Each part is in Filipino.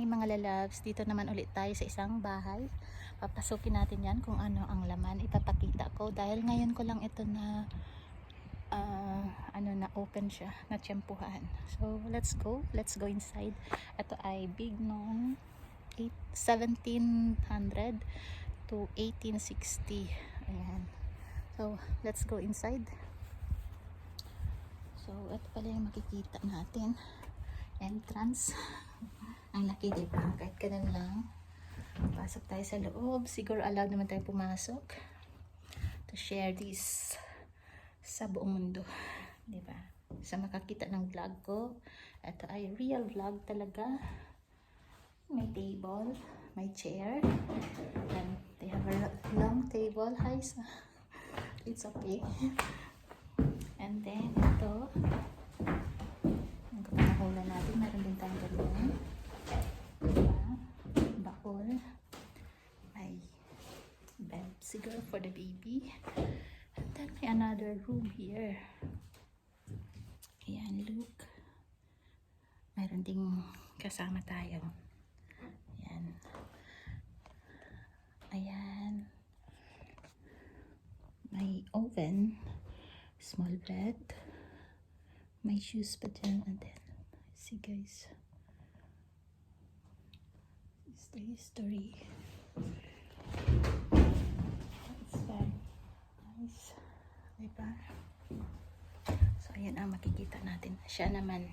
Hi mga lalabs, dito naman ulit tayo sa isang bahay. Papasukin natin yan kung ano ang laman. Ipapakita ko dahil ngayon ko lang ito na na open siya, na tiyempuhan. So let's go inside. Ito ay big noong 1700 to 1860. Ayan. So let's go inside. So ito pala yung makikita natin. Entrance. Ang laki, diba? Kahit ganun lang. Pasok tayo sa loob. Siguro allowed naman tayo pumasok to share this sa buong mundo, diba? Sa makakita ng vlog ko. Ito ay real vlog talaga. May table, may chair, and they have a long table. Hi, it's okay. And then ito, ang kapanaholan natin, meron din tayong ganyan. Diba? Bakol. May bed siguro for the baby. And then may another room here. Ayan, look. Meron ding kasama tayo. Ayan. Ayan. May oven. Small bed. May shoes pa dyan. And then, see guys. This is the history. It's very nice. Diba? So, ayan ang makikita natin. Siya naman,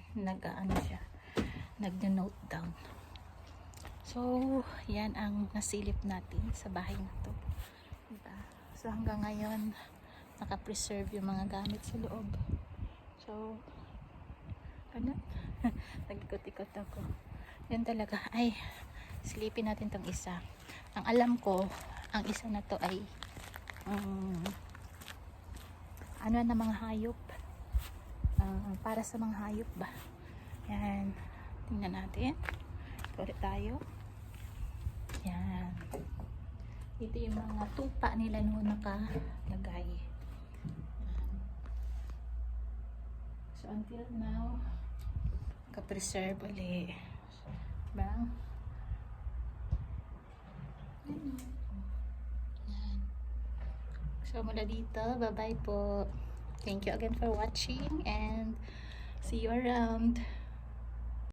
nag-note down. So, yan ang nasilip natin sa bahay na to. Diba? So, hanggang ngayon, naka-preserve yung mga gamit sa loob. So, ano? Nag-ikot-ikot ako. Yan talaga. Ay, silipin natin tong isa. Ang alam ko, ang isa na to ay ano na mga hayop. Para sa mga hayop ba? Yan. Tingnan natin. Ulit tayo. Yan. Ito yung mga tupa nila noon nakalagay. So until now, ka-preserve ulit. Diba? Yan. So mula dito, bye-bye po. Thank you again for watching and see you around.